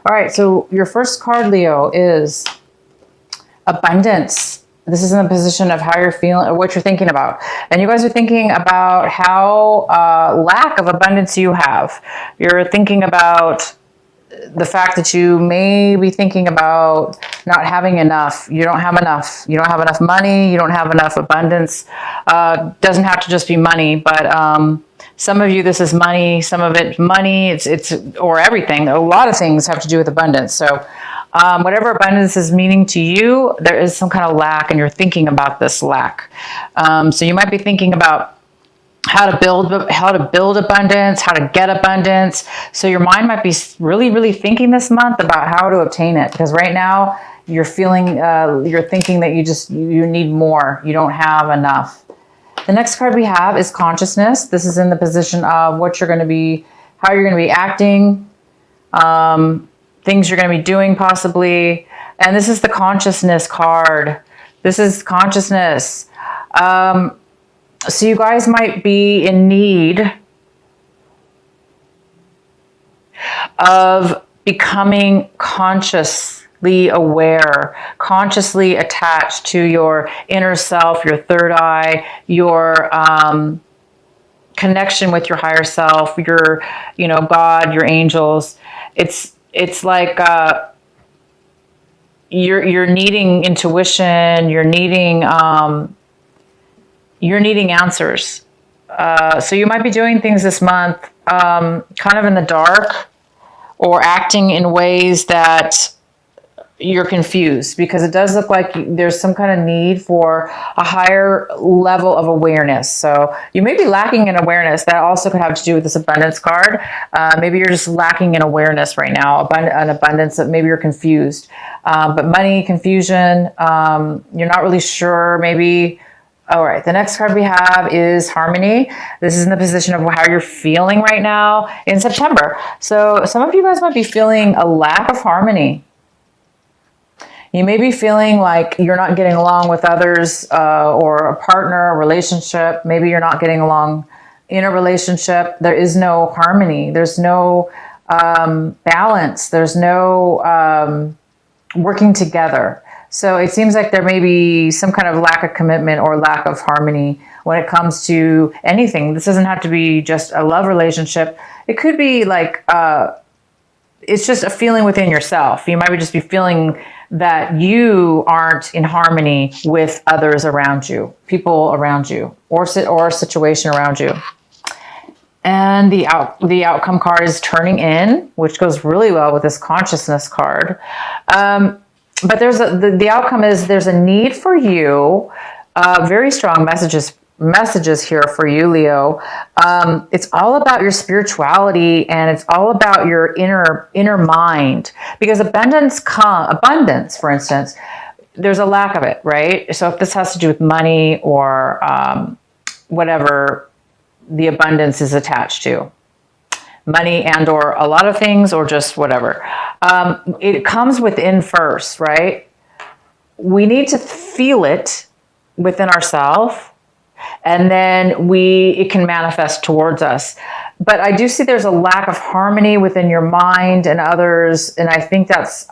All right, so your first card, Leo, is abundance. This is in the position of how you're feeling or what you're thinking about. And you guys are thinking about how lack of abundance you have. You're thinking about the fact that you may be thinking about not having enough. You don't have enough. You don't have enough money. You don't have enough abundance. Doesn't have to just be money, but some of you, this is money. Some of it, money. It's or everything. A lot of things have to do with abundance. So whatever abundance is meaning to you, there is some kind of lack, and you're thinking about this lack. So you might be thinking about how to build abundance, how to get abundance. So your mind might be really, really thinking this month about how to obtain it, because right now you're feeling, you're thinking that you need more. You don't have enough. The next card we have is consciousness. This is in the position of what you're going to be, how you're going to be acting, things you're going to be doing possibly. And this is the consciousness card. This is consciousness. So you guys might be in need of becoming consciously aware, consciously attached to your inner self, your third eye, your connection with your higher self, your, God, your angels. It's like you're needing intuition. You're needing answers. So you might be doing things this month kind of in the dark, or acting in ways that you're confused, because it does look like there's some kind of need for a higher level of awareness. So you may be lacking in awareness. That also could have to do with this abundance card. Maybe you're just lacking in awareness right now, an abundance that maybe you're confused. But money, confusion, you're not really sure, maybe. All right, the next card we have is harmony. This is in the position of how you're feeling right now in September. So some of you guys might be feeling a lack of harmony. You may be feeling like you're not getting along with others, or a partner, a relationship. Maybe you're not getting along in a relationship. There is no harmony. There's no balance. There's no working together. So it seems like there may be some kind of lack of commitment or lack of harmony when it comes to anything. This doesn't have to be just a love relationship. It could be like, it's just a feeling within yourself. You might just be feeling that you aren't in harmony with others around you, people around you, or a situation around you. And the outcome card is turning in, which goes really well with this consciousness card. But the outcome is there's a need for you. Very strong messages here for you, Leo. It's all about your spirituality, and it's all about your inner mind. Because abundance, for instance, there's a lack of it, right? So if this has to do with money or whatever the abundance is attached to, money and or a lot of things, or just whatever. It comes within first, right? We need to feel it within ourselves, and then it can manifest towards us. But I do see there's a lack of harmony within your mind and others, and I think that's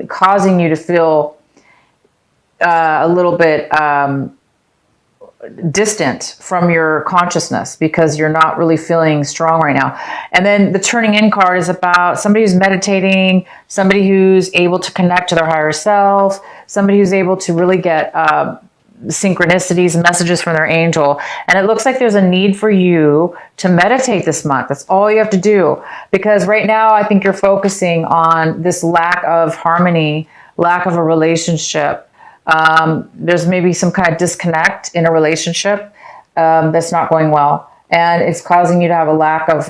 causing you to feel a little bit distant from your consciousness, because you're not really feeling strong right now. And then the turning in card is about somebody who's meditating, somebody who's able to connect to their higher self, somebody who's able to really get synchronicities, messages from their angel. And it looks like there's a need for you to meditate this month. That's all you have to do, because right now I think you're focusing on this lack of harmony, lack of a relationship. There's maybe some kind of disconnect in a relationship that's not going well. And it's causing you to have a lack of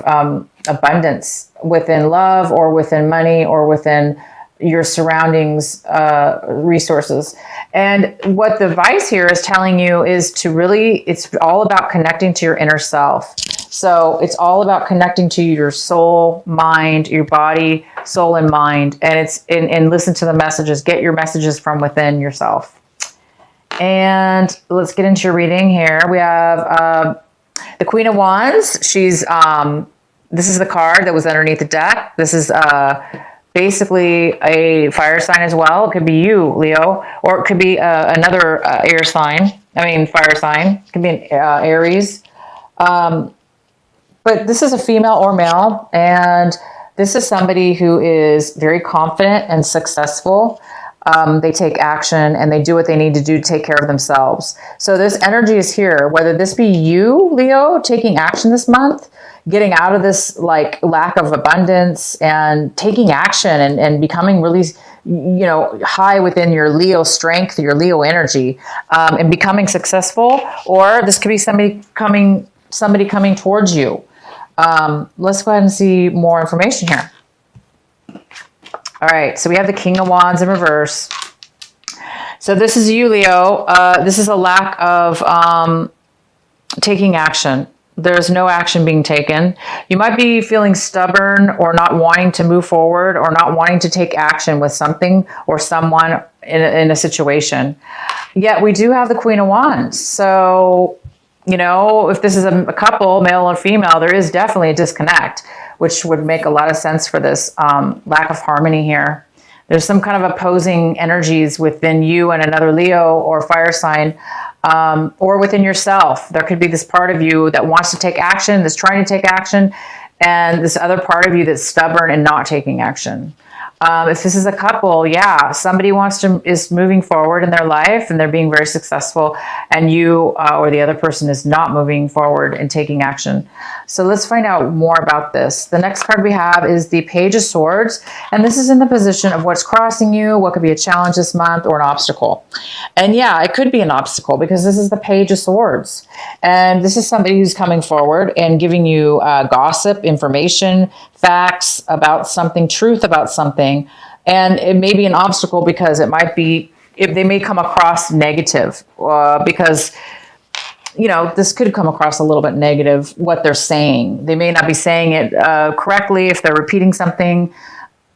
abundance within love, or within money, or within your surroundings, resources. And what the advice here is telling you is to really, it's all about connecting to your inner self. So it's all about connecting to your soul, mind, your body, soul and mind. And listen to the messages, get your messages from within yourself. And let's get into your reading here. We have the Queen of Wands. She's, this is the card that was underneath the deck. This is basically a fire sign as well. It could be you, Leo, or it could be another air sign. I mean, fire sign. It could be an Aries. But this is a female or male, and this is somebody who is very confident and successful. They take action and they do what they need to do to take care of themselves. So this energy is here, whether this be you, Leo, taking action this month, getting out of this like lack of abundance and taking action and becoming really, high within your Leo strength, your Leo energy, and becoming successful. Or this could be somebody coming towards you. Let's go ahead and see more information here. All right, so we have the King of Wands in reverse. So this is you, Leo. This is a lack of taking action. There's no action being taken. You might be feeling stubborn or not wanting to move forward or not wanting to take action with something or someone in a situation. Yet we do have the Queen of Wands. So, if this is a couple, male or female, there is definitely a disconnect, which would make a lot of sense for this lack of harmony here. There's some kind of opposing energies within you and another Leo or fire sign, or within yourself. There could be this part of you that wants to take action, that's trying to take action, and this other part of you that's stubborn and not taking action. If this is a couple, yeah, somebody is moving forward in their life and they're being very successful, and you or the other person is not moving forward and taking action. So let's find out more about this. The next card we have is the Page of Swords, and this is in the position of what's crossing you, what could be a challenge this month or an obstacle. And yeah, it could be an obstacle because this is the Page of Swords, and this is somebody who's coming forward and giving you gossip, information, facts about something, truth about something. And it may be an obstacle because they may come across negative, because, this could come across a little bit negative, what they're saying. They may not be saying it correctly. If they're repeating something,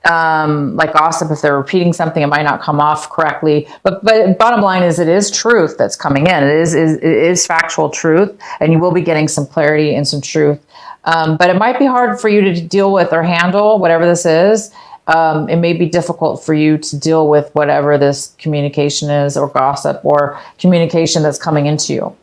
like gossip, if they're repeating something, it might not come off correctly. But bottom line is, it is truth that's coming in. It is factual truth, and you will be getting some clarity and some truth. But it might be hard for you to deal with or handle whatever this is. It may be difficult for you to deal with whatever this communication is, or gossip, or communication that's coming into you.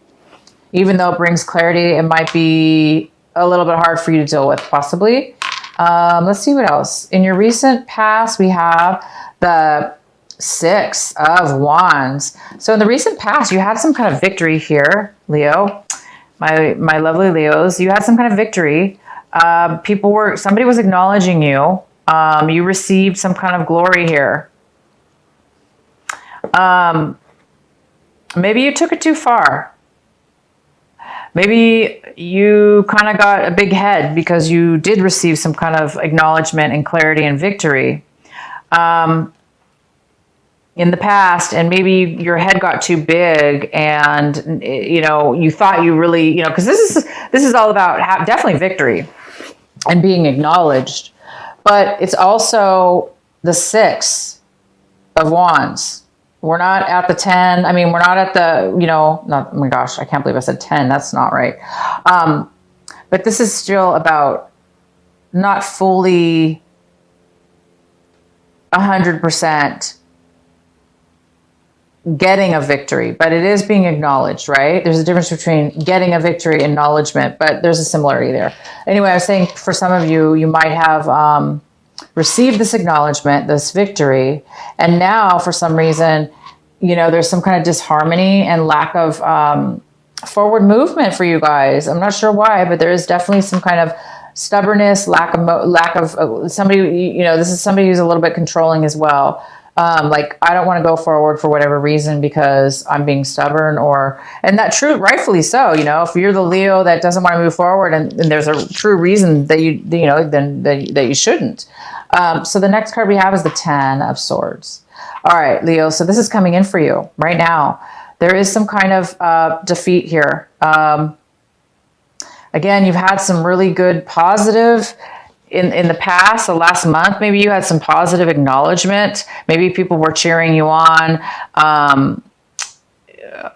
Even though it brings clarity, it might be a little bit hard for you to deal with, possibly. Let's see what else. In your recent past, we have the Six of Wands. So in the recent past, you had some kind of victory here, Leo. My lovely Leos, you had some kind of victory. Somebody was acknowledging you. You received some kind of glory here. Maybe you took it too far. Maybe you kind of got a big head because you did receive some kind of acknowledgement and clarity and victory in the past, and maybe your head got too big, and you thought you really, because this is all about definitely victory and being acknowledged, but it's also the Six of Wands. We're not at the 10. I mean, we're not at the, not, oh my gosh, I can't believe I said 10. That's not right. But this is still about not fully 100% getting a victory, but it is being acknowledged, right? There's a difference between getting a victory and acknowledgement, but there's a similarity there. Anyway, I was saying for some of you, you might have received this acknowledgement, this victory, and now for some reason, there's some kind of disharmony and lack of forward movement for you guys. I'm not sure why, but there is definitely some kind of stubbornness, lack of somebody, this is somebody who's a little bit controlling as well. Like, I don't want to go forward for whatever reason because I'm being stubborn, and that true, rightfully so. If you're the Leo that doesn't want to move forward, and there's a true reason that that you shouldn't. So the next card we have is the Ten of Swords. All right, Leo. So this is coming in for you right now. There is some kind of defeat here. Again, you've had some really good positive in the past, the last month. Maybe you had some positive acknowledgement. Maybe people were cheering you on,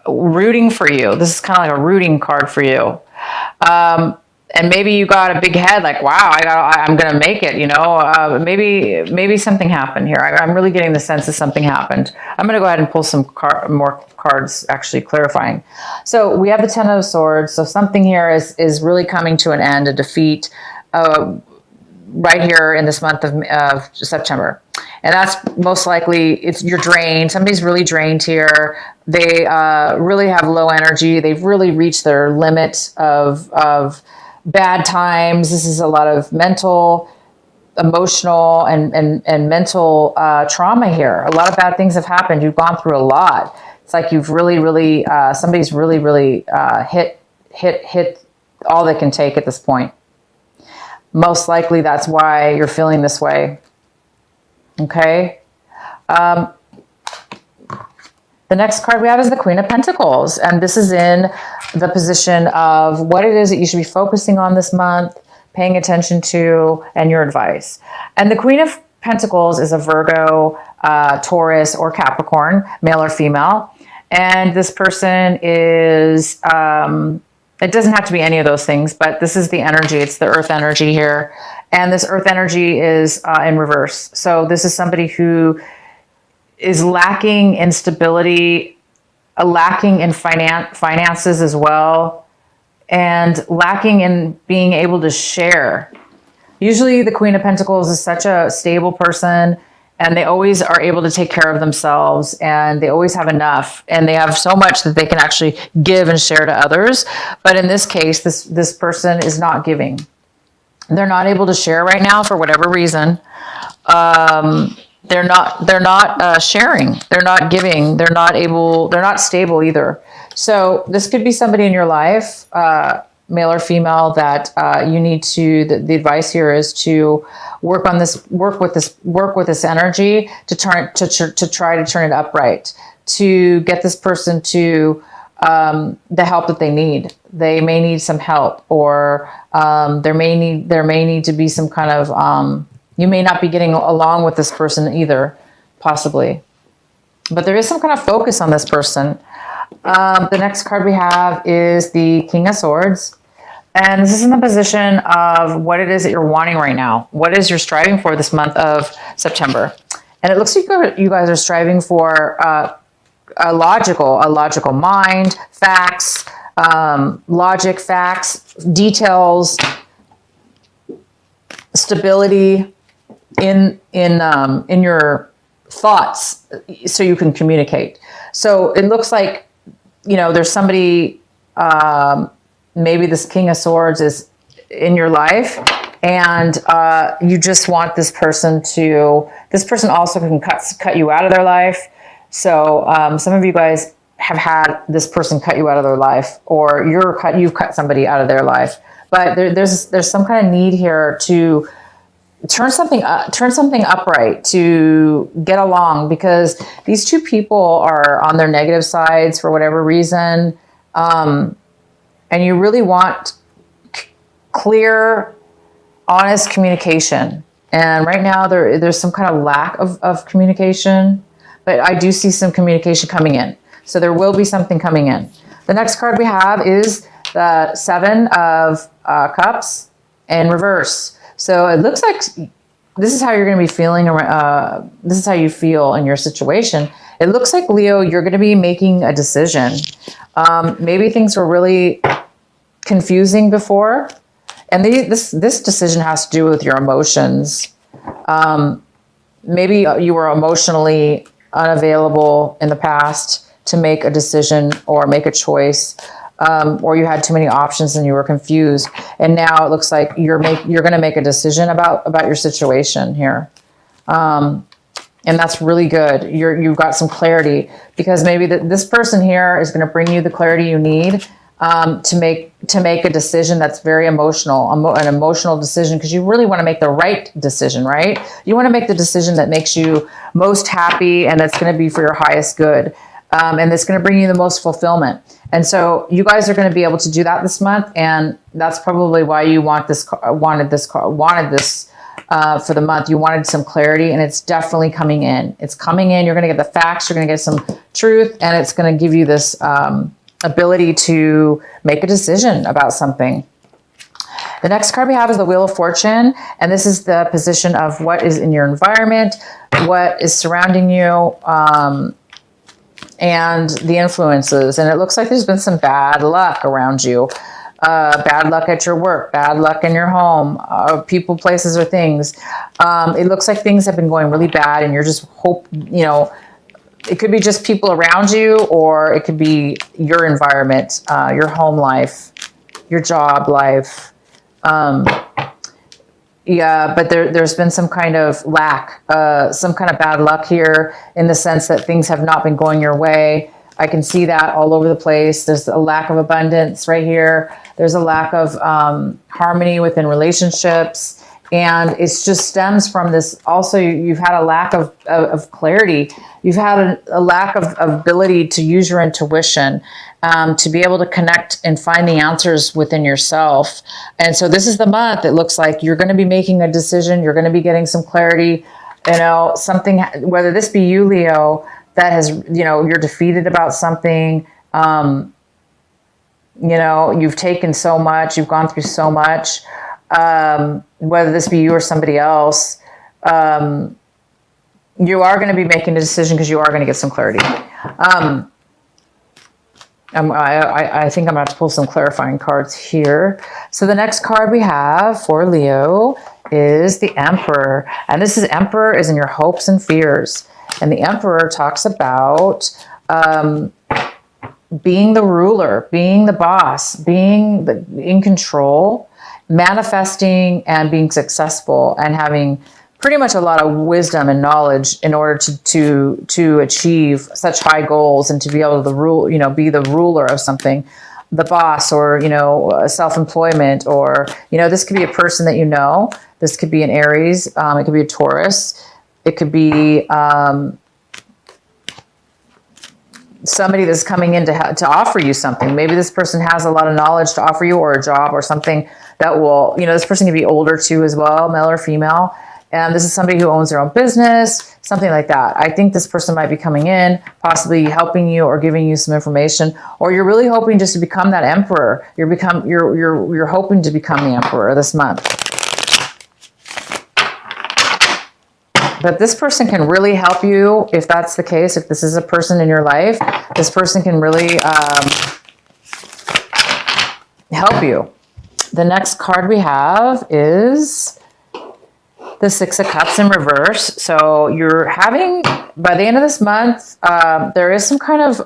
rooting for you. This is kind of like a rooting card for you. and maybe you got a big head, like, wow, I'm going to make it, maybe something happened here. I'm really getting the sense that something happened. I'm going to go ahead and pull some more cards actually clarifying. So we have the Ten of Swords. So something here is really coming to an end, a defeat, right here in this month of September. And that's most likely, you're drained. Somebody's really drained here. They really have low energy. They've really reached their limit of bad times. This is a lot of mental, emotional, and mental trauma here. A lot of bad things have happened. You've gone through a lot. It's like you've really, somebody's really hit all they can take at this point. Most likely that's why you're feeling this way. Okay. The next card we have is the Queen of Pentacles. And this is in the position of what it is that you should be focusing on this month, paying attention to, and your advice. And the Queen of Pentacles is a Virgo, Taurus, or Capricorn, male or female. And this person is, it doesn't have to be any of those things, but this is the energy. It's the earth energy here. And this earth energy is in reverse. So this is somebody who is lacking in stability, lacking in finances as well, and lacking in being able to share. Usually the Queen of Pentacles is such a stable person, and they always are able to take care of themselves, and they always have enough, and they have so much that they can actually give and share to others. But in this case, this person is not giving. They're not able to share right now for whatever reason. They're not sharing. They're not giving. They're not stable either. So this could be somebody in your life, male or female, that you need to, the advice here is to work with this energy to try to turn it upright, to get this person to the help that they need. They may need some help, or there may need to be some kind of, you may not be getting along with this person either, possibly. But there is some kind of focus on this person. The next card we have is the King of Swords. And this is in the position of what it is that you're wanting right now. What it is you're striving for this month of September. And it looks like you guys are striving for a logical mind, facts, logic, facts, details, stability in your thoughts, so you can communicate. So it looks like, there's somebody, maybe this King of Swords is in your life, and you just want this person also can cut you out of their life. So some of you guys have had this person cut you out of their life, or you've cut somebody out of their life. But there's some kind of need here to turn something upright, to get along, because these two people are on their negative sides for whatever reason, and you really want clear, honest communication. And right now there's some kind of lack of communication, but I do see some communication coming in. So there will be something coming in. The next card we have is the Seven of Cups in reverse. So it looks like this is how you're going to be feeling. This is how you feel in your situation. It looks like, Leo, you're going to be making a decision. Maybe things were really confusing before. And this decision has to do with your emotions. Maybe you were emotionally unavailable in the past to make a decision or make a choice. Or you had too many options and you were confused, and now it looks like you're going to make a decision about your situation here, and that's really good. You've got some clarity, because maybe this person here is going to bring you the clarity you need to make a decision that's very emotional, an emotional decision, because you really want to make the right decision, right? You want to make the decision that makes you most happy and that's going to be for your highest good. And that's going to bring you the most fulfillment. And so you guys are going to be able to do that this month. And that's probably why you wanted this for the month. You wanted some clarity, and it's definitely coming in. It's coming in. You're going to get the facts. You're going to get some truth, and it's going to give you this ability to make a decision about something. The next card we have is the Wheel of Fortune. And this is the position of what is in your environment, what is surrounding you, and the influences. And it looks like there's been some bad luck around you. Bad luck at your work, bad luck in your home, people, places, or things. It looks like things have been going really bad and you're just it could be just people around you, or it could be your environment, your home life, your job life. Yeah, but there's been some kind of lack, some kind of bad luck here, in the sense that things have not been going your way. I can see that all over the place. There's a lack of abundance right here. There's a lack of harmony within relationships. And it just stems from this. Also, you've had a lack of clarity. You've had a lack of ability to use your intuition, to be able to connect and find the answers within yourself. And so this is the month. It looks like you're going to be making a decision. You're going to be getting some clarity. Something, whether this be you, Leo, that has, you're defeated about something. You've taken so much. You've gone through so much. Whether this be you or somebody else, you are going to be making a decision because you are going to get some clarity. I think I'm going to have to pull some clarifying cards here. So the next card we have for Leo is the Emperor. And this is Emperor is in your hopes and fears. And the Emperor talks about being the ruler, being the boss, being in control, manifesting and being successful, and having pretty much a lot of wisdom and knowledge in order to achieve such high goals, and to be able to rule, be the ruler of something, the boss, or, self-employment, or, this could be a person that this could be an Aries, it could be a Taurus, it could be somebody that's coming in to offer you something. Maybe this person has a lot of knowledge to offer you, or a job, or something that will, this person can be older too as well, male or female. And this is somebody who owns their own business, something like that. I think this person might be coming in, possibly helping you or giving you some information, or you're really hoping just to become that emperor. You're hoping to become the emperor this month. But this person can really help you if that's the case. If this is a person in your life, this person can really help you. The next card we have is the Six of Cups in reverse. So you're having, by the end of this month, there is some kind of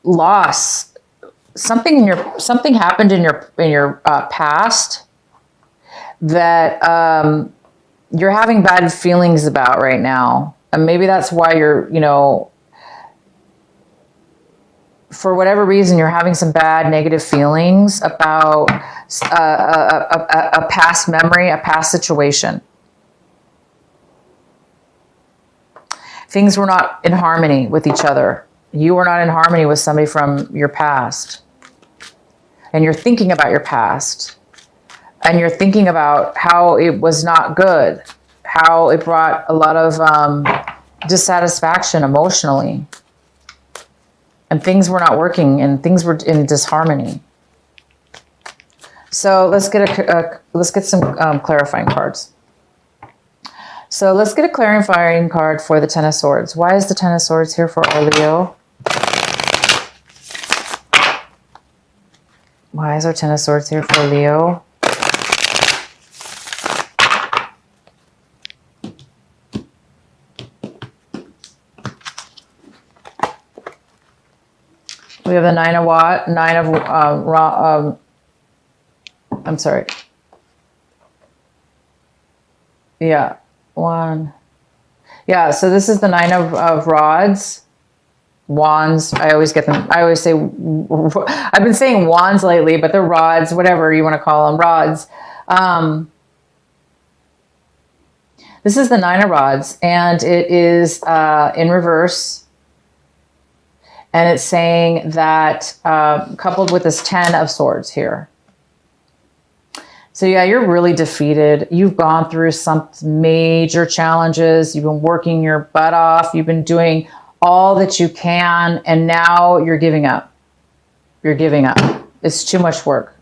loss. Something happened in your past that you're having bad feelings about right now. And maybe that's why you're, for whatever reason, you're having some bad negative feelings about a past memory, a past situation. Things were not in harmony with each other. You were not in harmony with somebody from your past. And you're thinking about your past. And you're thinking about how it was not good, how it brought a lot of dissatisfaction emotionally, and things were not working, and things were in disharmony. So let's get some clarifying cards. So let's get a clarifying card for the Ten of Swords. Why is the Ten of Swords here for our Leo? Why is our Ten of Swords here for Leo? We have the I'm sorry. Yeah, one. Yeah, so this is the Nine of Rods. Wands. I always get them. I always say, I've been saying wands lately, but they're rods, whatever you want to call them, rods. This is the Nine of Rods, and it is in reverse. And it's saying that coupled with this Ten of Swords here. So yeah, you're really defeated. You've gone through some major challenges. You've been working your butt off. You've been doing all that you can. And now you're giving up. You're giving up. It's too much work.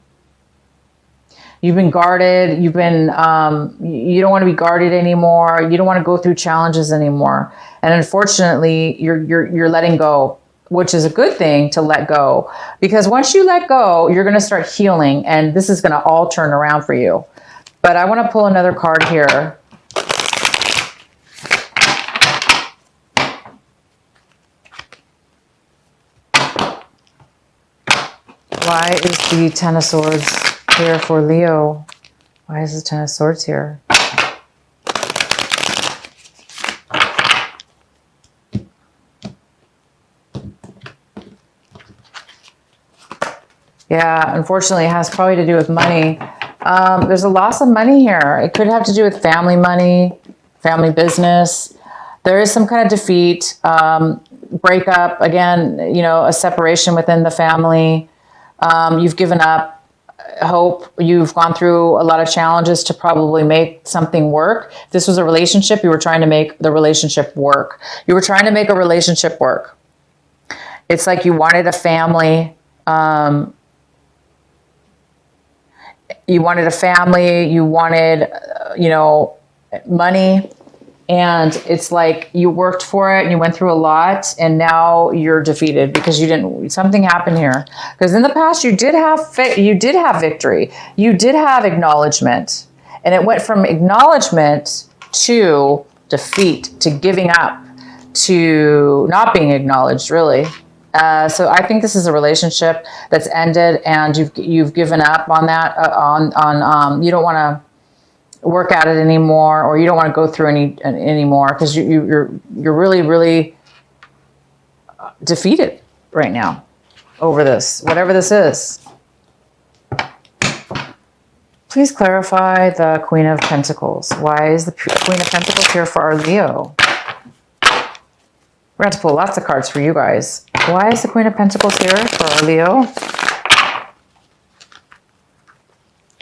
You've been guarded. You've been, you don't want to be guarded anymore. You don't want to go through challenges anymore. And unfortunately, you're letting go, which is a good thing to let go, because once you let go, you're going to start healing, and this is going to all turn around for you. But I want to pull another card here. Why is the Ten of Swords here for Leo? Why is the Ten of Swords here? Yeah, unfortunately, it has probably to do with money. There's a loss of money here. It could have to do with family money, family business. There is some kind of defeat, breakup, again, you know, a separation within the family. You've given up hope. You've gone through a lot of challenges to probably make something work. If this was a relationship, you were trying to make the relationship work. You were trying to make a relationship work. It's like you wanted a family. You wanted a family. You wanted, you know, money. And it's like you worked for it and you went through a lot, and now you're defeated because you didn't, something happened here. Because in the past you did have victory. You did have acknowledgement, and it went from acknowledgement to defeat, to giving up, to not being acknowledged, really. So I think this is a relationship that's ended, and you've given up on that, you don't want to work at it anymore, or you don't want to go through anymore, because you're really defeated right now over this, whatever this is. Please clarify the Queen of Pentacles. Why is the Queen of Pentacles here for our Leo? We're going to have to pull lots of cards for you guys. Why is the Queen of Pentacles here for our Leo?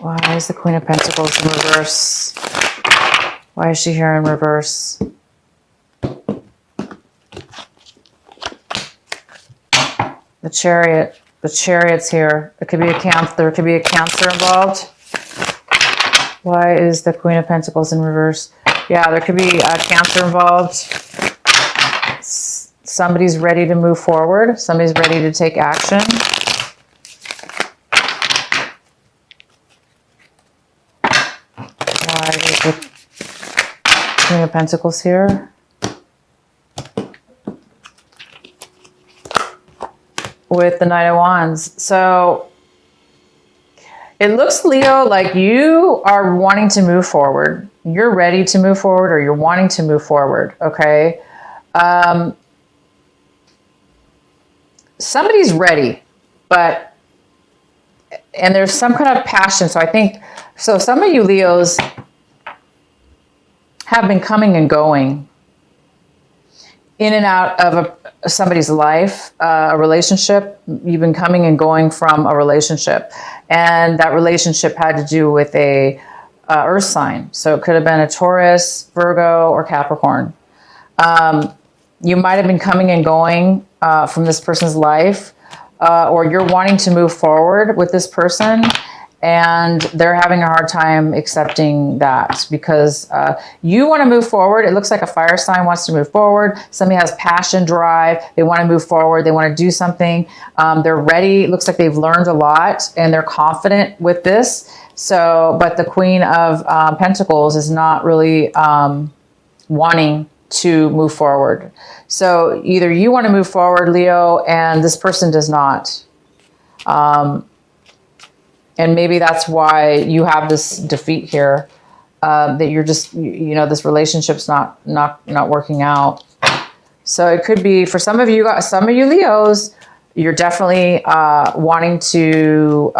Why is the Queen of Pentacles in reverse? Why is she here in reverse? The Chariot. The Chariot's here. It could be a Cancer. There could be a Cancer involved. Why is the Queen of Pentacles in reverse? Yeah, there could be a Cancer involved. Somebody's ready to move forward. Somebody's ready to take action. Why is the Queen of Pentacles here? With the Knight of Wands. So it looks, Leo, like you are wanting to move forward. You're ready to move forward, or you're wanting to move forward, okay? Somebody's ready, and there's some kind of passion. So I think, so some of you Leos have been coming and going in and out of somebody's life, a relationship. You've been coming and going from a relationship, and that relationship had to do with a earth sign. So it could have been a Taurus, Virgo, or Capricorn. You might have been coming and going from this person's life, or you're wanting to move forward with this person, and they're having a hard time accepting that, because you want to move forward. It looks like a fire sign wants to move forward. Somebody has passion, drive. They want to move forward. They want to do something. They're ready. It looks like they've learned a lot, and they're confident with this. So, but the Queen of Pentacles is not really wanting to move forward. So either you want to move forward, Leo, and this person does not. And maybe that's why you have this defeat here, that you're just, you know, this relationship's not working out. So it could be for some of you Leos, you're definitely wanting to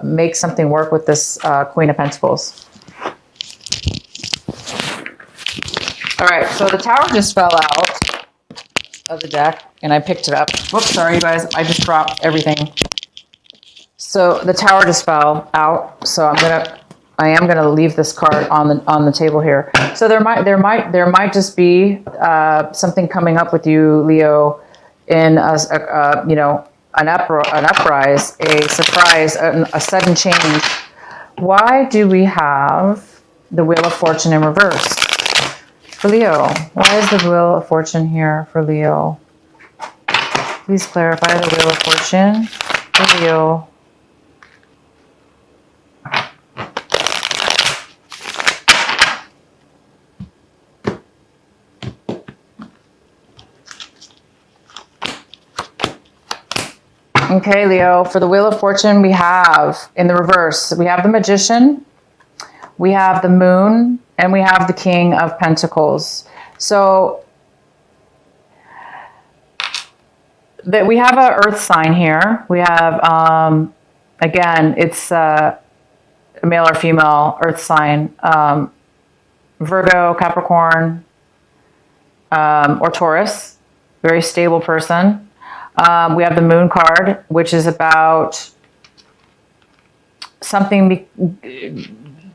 make something work with this Queen of Pentacles. All right, so the Tower just fell out of the deck, and I picked it up. Whoops, sorry, you guys. I just dropped everything. So the Tower just fell out. So I am gonna leave this card on the table here. So there might just be something coming up with you, Leo, in you know, an uprise, a surprise, a sudden change. Why do we have the Wheel of Fortune in reverse for Leo? Why is the Wheel of Fortune here for Leo? Please clarify the Wheel of Fortune for Leo. Okay, Leo, for the Wheel of Fortune, we have, in the reverse, we have the Magician, we have the Moon, and we have the King of Pentacles. So, that we have an Earth sign here. We have, again, it's a male or female Earth sign, Virgo, Capricorn, or Taurus, very stable person. We have the Moon card, which is about something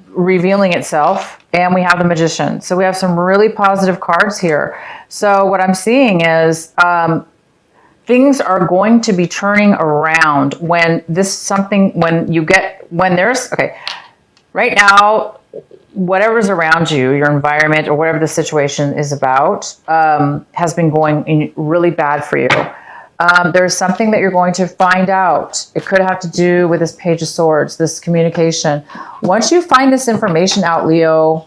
revealing itself. And we have the Magician. So we have some really positive cards here. So what I'm seeing is things are going to be turning around when right now, whatever's around you, your environment or whatever the situation is about, has been going really bad for you. There's something that you're going to find out. It could have to do with this Page of Swords, this communication. Once you find this information out, Leo,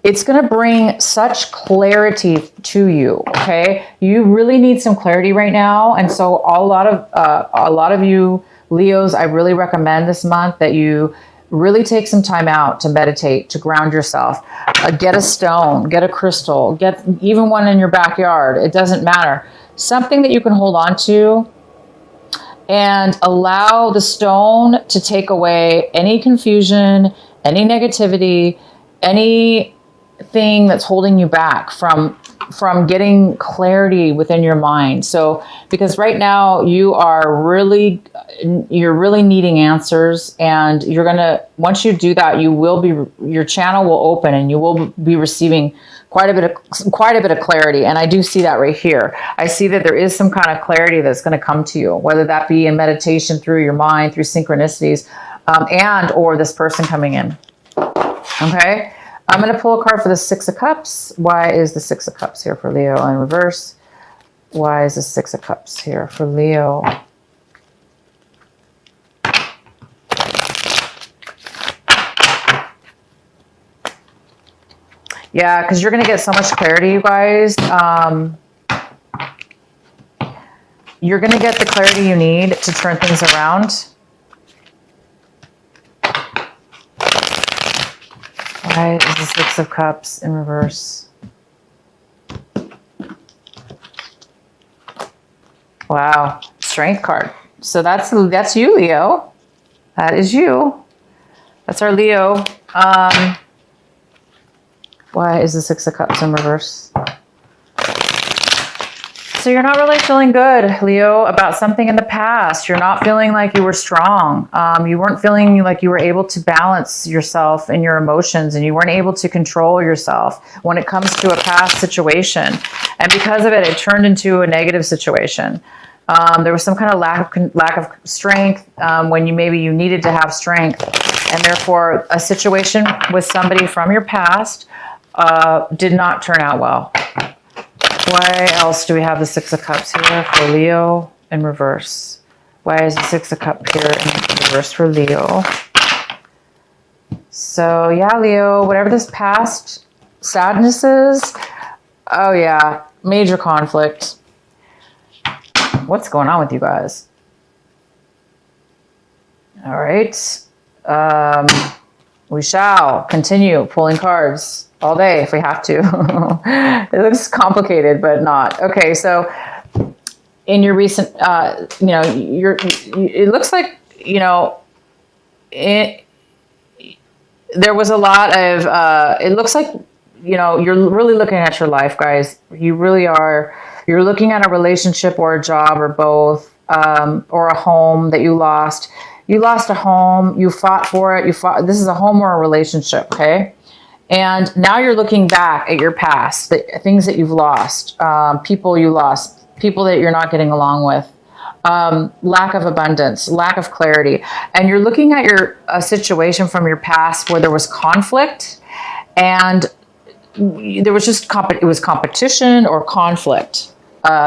it's going to bring such clarity to you, okay? You really need some clarity right now. And so a lot of you Leos, I really recommend this month that you really take some time out to meditate, to ground yourself. Get a stone, get a crystal, get even one in your backyard. It doesn't matter. Something that you can hold on to and allow the stone to take away any confusion, any negativity, anything that's holding you back from getting clarity within your mind. So, because right now you're really needing answers, and once you do that, your channel will open and you will be receiving quite a bit of clarity. And I do see that right here. I see that there is some kind of clarity that's going to come to you, whether that be in meditation, through your mind, through synchronicities, or this person coming in. Okay. I'm going to pull a card for the Six of Cups. Why is the Six of Cups here for Leo in reverse? Why is the Six of Cups here for Leo? Yeah, because you're going to get so much clarity, you guys. You're going to get the clarity you need to turn things around. Why is the Six of Cups in reverse? Wow, Strength card. So that's you, Leo. That is you. That's our Leo. Why is the Six of Cups in reverse? So you're not really feeling good, Leo, about something in the past. You're not feeling like you were strong. You weren't feeling like you were able to balance yourself and your emotions, and you weren't able to control yourself when it comes to a past situation. And because of it, it turned into a negative situation. There was some kind of lack of strength when you needed to have strength. And therefore, a situation with somebody from your past did not turn out well. Why else do we have the Six of Cups here for Leo in reverse? Why is the Six of Cups here in reverse for Leo? So yeah, Leo, whatever this past sadness is, oh yeah, major conflict. What's going on with you guys? All right. We shall continue pulling cards all day if we have to. It looks complicated, but not. Okay, so in your recent, it looks like, there was a lot of, it looks like, you're really looking at your life, guys. You really are. You're looking at a relationship or a job or both, or a home that you lost. You lost a home. You fought for it. This is a home or a relationship, okay? And now you're looking back at your past, the things that you've lost, people you lost, people that you're not getting along with, lack of abundance, lack of clarity. And you're looking at a situation from your past where there was conflict, and there was just it was competition or conflict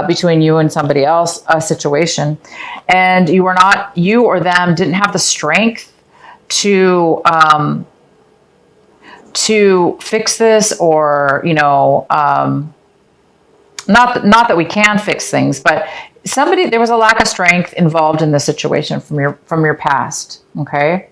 between you and somebody else, a situation, and you or them didn't have the strength to fix this, or not that we can fix things, but there was a lack of strength involved in the situation from your past. Okay.